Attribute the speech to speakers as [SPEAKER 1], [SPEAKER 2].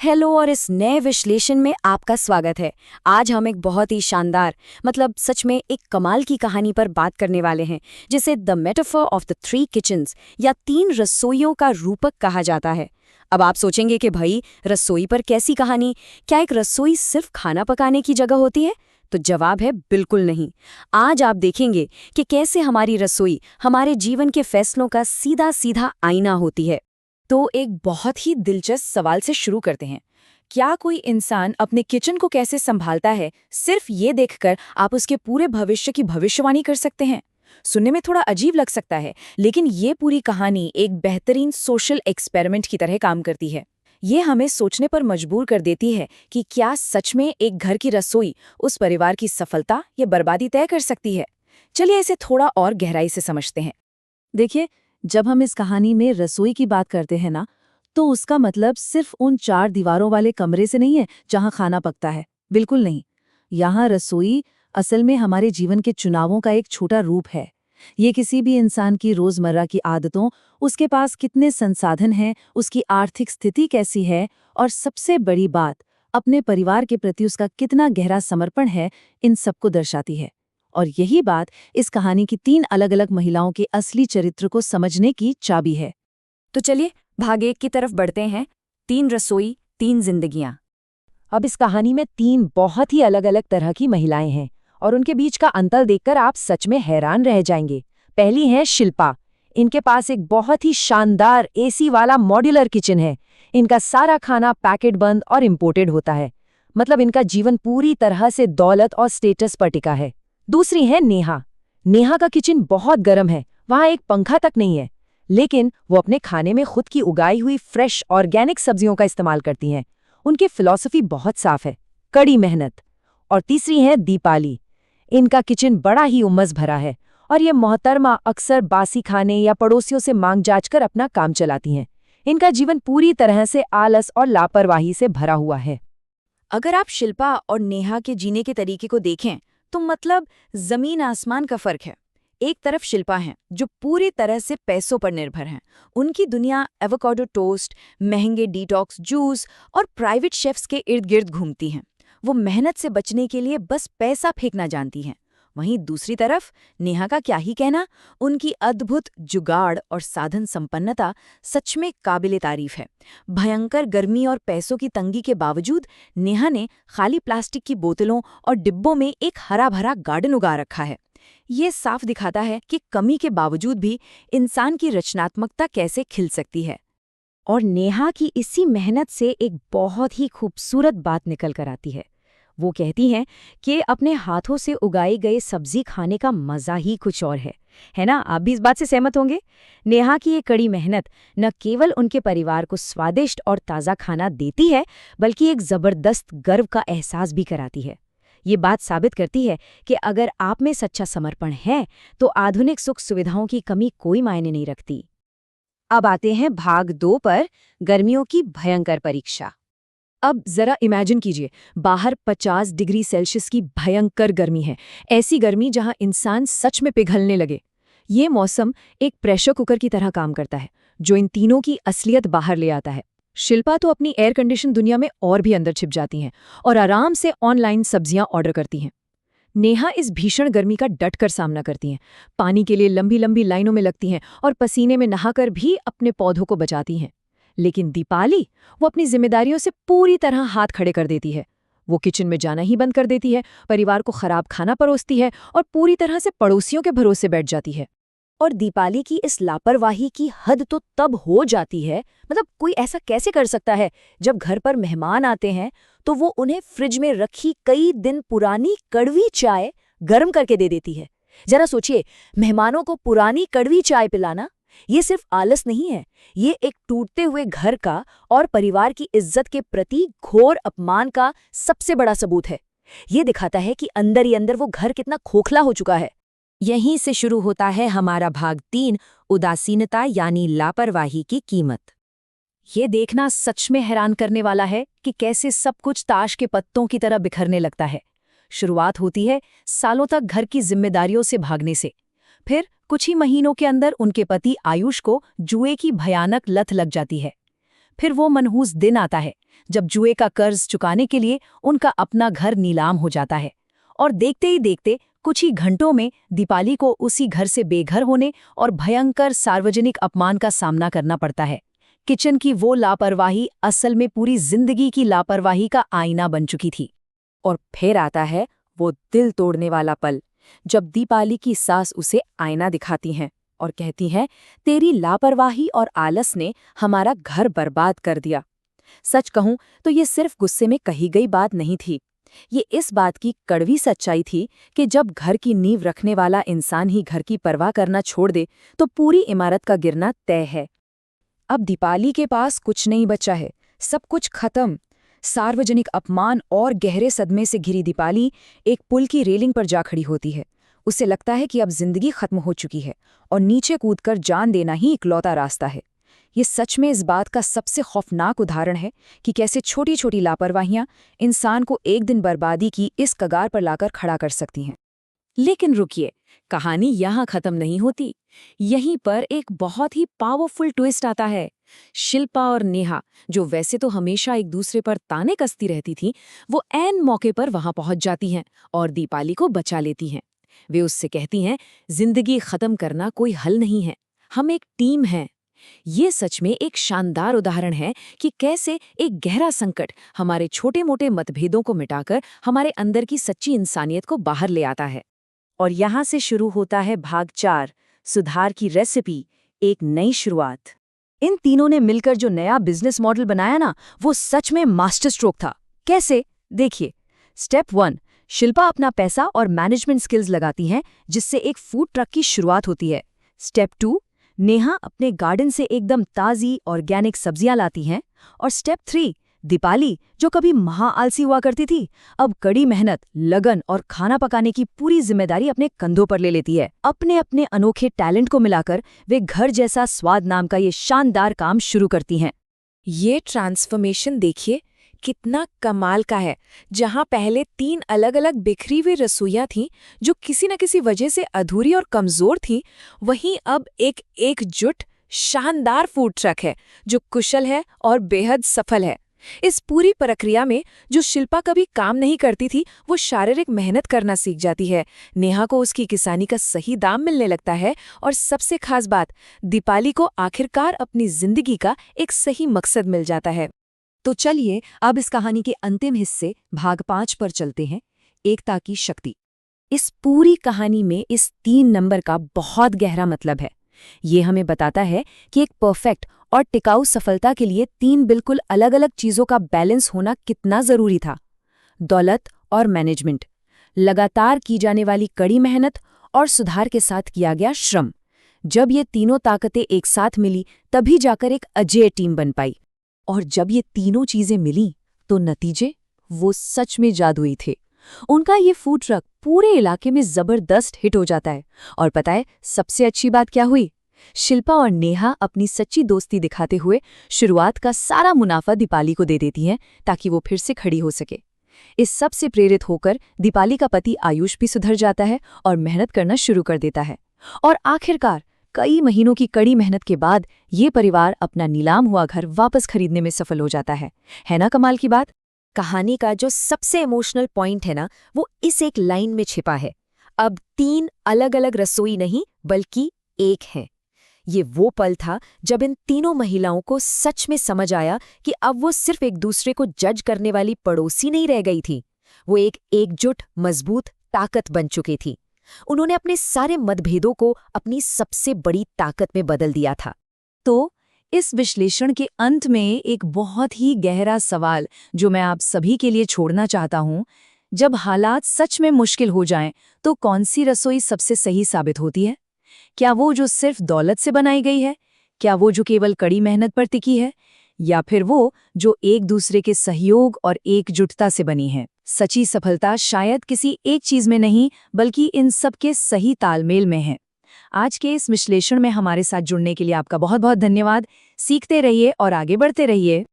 [SPEAKER 1] Hello और इस नए विश्लेषण में आपका स्वागत है। आज हम एक बहुत ही शानदार सच में एक कमाल की कहानी पर बात करने वाले हैं, जिसे the metaphor of the three kitchens या तीन रसोइयों का रूपक कहा जाता है। अब आप सोचेंगे कि भाई रसोई पर कैसी कहानी, क्या एक रसोई सिर्फ खाना पकाने की जगह होती है? तो जवाब है बिल्कुल नहीं। आज आप देखेंगे कि कैसे हमारी रसोई हमारे जीवन के फैसलों का सीधा सीधा आईना होती है।
[SPEAKER 2] तो एक बहुत ही दिलचस्प सवाल से शुरू करते हैं। क्या कोई इंसान अपने किचन को कैसे संभालता है, सिर्फ ये देखकर आप उसके पूरे भविष्य की भविष्यवाणी कर सकते हैं? सुनने में थोड़ा अजीब लग सकता है, लेकिन ये पूरी कहानी एक बेहतरीन सोशल एक्सपेरिमेंट की तरह काम करती है। ये हमें सोचने पर मजबूर कर देती है कि क्या सच में एक घर की रसोई उस परिवार की सफलता या बर्बादी तय कर सकती है। चलिए इसे थोड़ा और गहराई से समझते हैं।
[SPEAKER 3] देखिए, जब हम इस कहानी में रसोई की बात करते हैं ना, तो उसका मतलब सिर्फ उन चार दीवारों वाले कमरे से नहीं है जहां खाना पकता है। बिल्कुल नहीं। यहाँ रसोई असल में हमारे जीवन के चुनावों का एक छोटा रूप है। ये किसी भी इंसान की रोजमर्रा की आदतों, उसके पास कितने संसाधन हैं, उसकी आर्थिक स्थिति कैसी है, और सबसे बड़ी बात, अपने परिवार के प्रति उसका कितना गहरा समर्पण है, इन सबको दर्शाती है। और यही बात इस कहानी की तीन अलग अलग महिलाओं के असली चरित्र को समझने की चाबी है।
[SPEAKER 1] तो चलिए भाग 1 की तरफ बढ़ते हैं। तीन रसोई, तीन जिंदगियां।
[SPEAKER 2] अब इस कहानी में तीन बहुत ही अलग अलग तरह की महिलाएं हैं और उनके बीच का अंतर देखकर आप सच में हैरान रह जाएंगे। पहली है शिल्पा। इनके पास एक बहुत ही शानदार एसी वाला मॉड्यूलर किचन है। इनका सारा खाना पैकेट बंद और इम्पोर्टेड होता है। मतलब इनका जीवन पूरी तरह से दौलत और स्टेटस पर टिका है। दूसरी है नेहा। नेहा का किचन बहुत गर्म है, वहां एक पंखा तक नहीं है, लेकिन वो अपने खाने में खुद की उगाई हुई फ्रेश ऑर्गेनिक सब्जियों का इस्तेमाल करती हैं। उनकी फिलॉसफी बहुत साफ है, कड़ी मेहनत। और तीसरी है दीपाली। इनका किचन बड़ा ही उम्मस भरा है और ये मोहतरमा अक्सर बासी खाने या पड़ोसियों से मांग जांच कर अपना काम चलाती हैं। इनका जीवन पूरी तरह से आलस और लापरवाही से भरा हुआ है।
[SPEAKER 1] अगर आप शिल्पा और नेहा के जीने के तरीके को देखें तो मतलब जमीन आसमान का फर्क है। एक तरफ शिल्पा हैं जो पूरी तरह से पैसों पर निर्भर हैं। उनकी दुनिया एवोकाडो टोस्ट, महंगे डिटॉक्स जूस और प्राइवेट शेफ्स के इर्द गिर्द घूमती हैं। वो मेहनत से बचने के लिए बस पैसा फेंकना जानती हैं। वहीं दूसरी तरफ नेहा का क्या ही कहना, उनकी अद्भुत जुगाड़ और साधन संपन्नता सच में काबिले तारीफ है। भयंकर गर्मी और पैसों की तंगी के बावजूद नेहा ने खाली प्लास्टिक की बोतलों और डिब्बों में एक हरा भरा गार्डन उगा रखा है। ये साफ दिखाता है कि कमी के बावजूद भी इंसान की रचनात्मकता कैसे खिल सकती है। और नेहा की इसी मेहनत से एक बहुत ही खूबसूरत बात निकल कर आती है। वो कहती हैं कि अपने हाथों से उगाई गई सब्जी खाने का मज़ा ही कुछ और है ना? आप भी इस बात से सहमत होंगे। नेहा की ये कड़ी मेहनत न केवल उनके परिवार को स्वादिष्ट और ताज़ा खाना देती है, बल्कि एक ज़बरदस्त गर्व का एहसास भी कराती है। ये बात साबित करती है कि अगर आप में सच्चा समर्पण है, तो आधुनिक सुख सुविधाओं की कमी कोई मायने नहीं रखती।
[SPEAKER 2] अब आते हैं भाग 2 पर, गर्मियों की भयंकर परीक्षा। अब जरा इमेजिन कीजिए, बाहर 50 डिग्री सेल्सियस की भयंकर गर्मी है। ऐसी गर्मी जहां इंसान सच में पिघलने लगे। ये मौसम एक प्रेशर कुकर की तरह काम करता है, जो इन तीनों की असलियत बाहर ले आता है। शिल्पा तो अपनी एयर कंडीशन दुनिया में और भी अंदर छिप जाती हैं और आराम से ऑनलाइन सब्जियां ऑर्डर करती हैं। नेहा इस भीषण गर्मी का डटकर सामना करती हैं, पानी के लिए लंबी लंबी लाइनों में लगती हैं और पसीने में नहाकर भी अपने पौधों को बचाती हैं। लेकिन दीपाली, वो अपनी जिम्मेदारियों से पूरी तरह हाथ खड़े कर देती है। वो किचन में जाना ही बंद कर देती है, परिवार को खराब खाना परोसती है और पूरी तरह से पड़ोसियों के भरोसे बैठ जाती है। और दीपाली की इस लापरवाही की हद तो तब हो जाती है, मतलब कोई ऐसा कैसे कर सकता है, जब घर पर मेहमान आते हैं तो वो उन्हें फ्रिज में रखी कई दिन पुरानी कड़वी चाय गर्म करके दे देती है। जरा सोचिए, मेहमानों को पुरानी कड़वी चाय पिलाना, ये सिर्फ आलस नहीं है, ये एक टूटते हुए घर का और परिवार की इज्जत के प्रति घोर अपमान का सबसे बड़ा सबूत है। ये दिखाता है कि अंदर ही अंदर वो घर कितना खोखला हो चुका है।
[SPEAKER 3] यहीं से शुरू होता है हमारा भाग 3, उदासीनता यानी लापरवाही की कीमत। ये देखना सच में हैरान करने वाला है कि कैसे सब कुछ ताश के पत्तों की तरह बिखरने लगता है। शुरुआत होती है सालों तक घर की जिम्मेदारियों से भागने से। फिर कुछ ही महीनों के अंदर उनके पति आयुष को जुए की भयानक लत लग जाती है। फिर वो मनहूस दिन आता है जब जुए का कर्ज चुकाने के लिए उनका अपना घर नीलाम हो जाता है। और देखते ही देखते कुछ ही घंटों में दीपाली को उसी घर से बेघर होने और भयंकर सार्वजनिक अपमान का सामना करना पड़ता है। किचन की वो लापरवाही असल में पूरी जिंदगी की लापरवाही का आईना बन चुकी थी।
[SPEAKER 2] और फिर आता है वो दिल तोड़ने वाला पल, जब दीपाली की सास उसे आईना दिखाती हैं और कहती हैं, तेरी लापरवाही और आलस ने हमारा घर बर्बाद कर दिया। सच कहूं तो ये सिर्फ गुस्से में कही गई बात नहीं थी। ये इस बात की कड़वी सच्चाई थी कि जब घर की नींव रखने वाला इंसान ही घर की परवाह करना छोड़ दे तो पूरी इमारत का गिरना तय है। अब दीपाली के पास कुछ नहीं बचा है, सब कुछ खत्म। सार्वजनिक अपमान और गहरे सदमे से घिरी दीपाली एक पुल की रेलिंग पर जा खड़ी होती है। उसे लगता है कि अब जिंदगी खत्म हो चुकी है और नीचे कूदकर जान देना ही इकलौता रास्ता है। ये सच में इस बात का सबसे खौफनाक उदाहरण है कि कैसे छोटी छोटी लापरवाहियां इंसान को एक दिन बर्बादी की इस कगार पर लाकर खड़ा कर सकती हैं। लेकिन रुकिए, कहानी यहाँ खत्म नहीं होती। यहीं पर एक बहुत ही पावरफुल ट्विस्ट आता है। शिल्पा और नेहा, जो वैसे तो हमेशा एक दूसरे पर ताने कसती रहती थीं, वो ऐन मौके पर वहां पहुंच जाती हैं और दीपाली को बचा लेती हैं। वे उससे कहती हैं, जिंदगी खत्म करना कोई हल नहीं है, हम एक टीम हैं। ये सच में एक शानदार उदाहरण है कि कैसे एक गहरा संकट हमारे छोटे-मोटे मतभेदों को मिटाकर हमारे अंदर की सच्ची इंसानियत को बाहर ले आता है।
[SPEAKER 3] और यहाँ से शुरू होता है भाग 4, सुधार की रेसिपी, एक नई शुरुआत। इन तीनों ने मिलकर जो नया बिजनेस मॉडल बनाया ना, वो सच में मास्टर स्ट्रोक था। कैसे? देखिए। स्टेप 1, शिल्पा अपना पैसा और मैनेजमेंट स्किल्स लगाती हैं, जिससे एक फूड ट्रक की शुरुआत होती है। स्टेप 2, नेहा अपने गार्डन से एकदम ताज़ी ऑर्गेनिक सब्जियां लाती हैं। और स्टेप 3, दीपाली, जो कभी महाआलसी हुआ करती थी, अब कड़ी मेहनत, लगन और खाना पकाने की पूरी जिम्मेदारी अपने कंधों पर ले लेती है। अपने अपने अनोखे टैलेंट को मिलाकर वे घर जैसा स्वाद नाम का ये शानदार काम शुरू करती हैं।
[SPEAKER 2] ये ट्रांसफॉर्मेशन देखिए, कितना कमाल का है। जहां पहले 3 अलग-अलग बिखरी हुई रसोइयां थीं, जो किसी न किसी वजह से अधूरी और कमजोर थीं, वहीं अब एक एकजुट, शानदार फूड ट्रक है, जो कुशल है और बेहद सफल है। इस पूरी प्रक्रिया में जो शिल्पा कभी काम नहीं करती थी, वो शारीरिक मेहनत करना सीख जाती है। नेहा को उसकी किसानी का सही दाम मिलने लगता है और सबसे खास बात, दीपाली को आखिरकार अपनी जिंदगी का एक सही मकसद मिल जाता है।
[SPEAKER 3] तो चलिए अब इस कहानी के अंतिम हिस्से भाग 5 पर चलते हैं, एकता की शक्ति।
[SPEAKER 2] इस पूरी कहानी में इस 3 नंबर का बहुत गहरा मतलब है। ये हमें बताता है कि एक परफेक्ट और टिकाऊ सफलता के लिए 3 बिल्कुल अलग-अलग चीजों का बैलेंस होना कितना जरूरी था। दौलत और मैनेजमेंट, लगातार की जाने वाली कड़ी मेहनत और सुधार के साथ किया गया श्रम। जब ये तीनों ताकतें एक साथ मिली, तभी जाकर एक अजेय टीम बन पाई।
[SPEAKER 3] और जब ये तीनों चीजें मिली तो नतीजे वो सच में जादुई थे। उनका ये फूड ट्रक पूरे इलाके में जबरदस्त हिट हो जाता है। और पता है सबसे अच्छी बात क्या हुई? शिल्पा और नेहा अपनी सच्ची दोस्ती दिखाते हुए शुरुआत का सारा मुनाफा दीपाली को दे देती हैं, ताकि वो फिर से खड़ी हो सके। इस सब से प्रेरित होकर दीपाली का पति आयुष भी सुधर जाता है और मेहनत करना शुरू कर देता है। और आखिरकार कई महीनों की कड़ी मेहनत के बाद ये परिवार अपना नीलाम हुआ घर वापस खरीदने में सफल हो जाता है ना कमाल की बात?
[SPEAKER 2] कहानी का जो सबसे इमोशनल पॉइंट है ना, वो इस एक लाइन में छिपा है। अब 3 अलग-अलग रसोई नहीं, बल्कि एक है। ये वो पल था जब इन तीनों महिलाओं को सच में समझ आया कि अब वो सिर्फ एक दूसरे को जज करने वाली पड़ोसी नहीं रह गई थी, वो एक एकजुट, मजबूत ताकत बन चुकी थी। उन्होंने अपने सारे मतभेदों को अपनी सबसे बड़ी ताकत में बदल दिया था।
[SPEAKER 3] तो इस विश्लेषण के अंत में एक बहुत ही गहरा सवाल जो मैं आप सभी के लिए छोड़ना चाहता हूं, जब हालात सच में मुश्किल हो जाएं, तो कौन सी रसोई सबसे सही साबित होती है? क्या वो जो सिर्फ दौलत से बनाई गई है? क्या वो जो केवल कड़ी मेहनत पर टिकी है? या फिर वो जो एक दूसरे के सहयोग और एकजुटता से बनी है? सच्ची सफलता शायद किसी एक चीज में नहीं, बल्कि इन सब के सही तालमेल में है। आज के इस विश्लेषण में हमारे साथ जुड़ने के लिए आपका बहुत बहुत धन्यवाद। सीखते रहिए और आगे बढ़ते रहिए।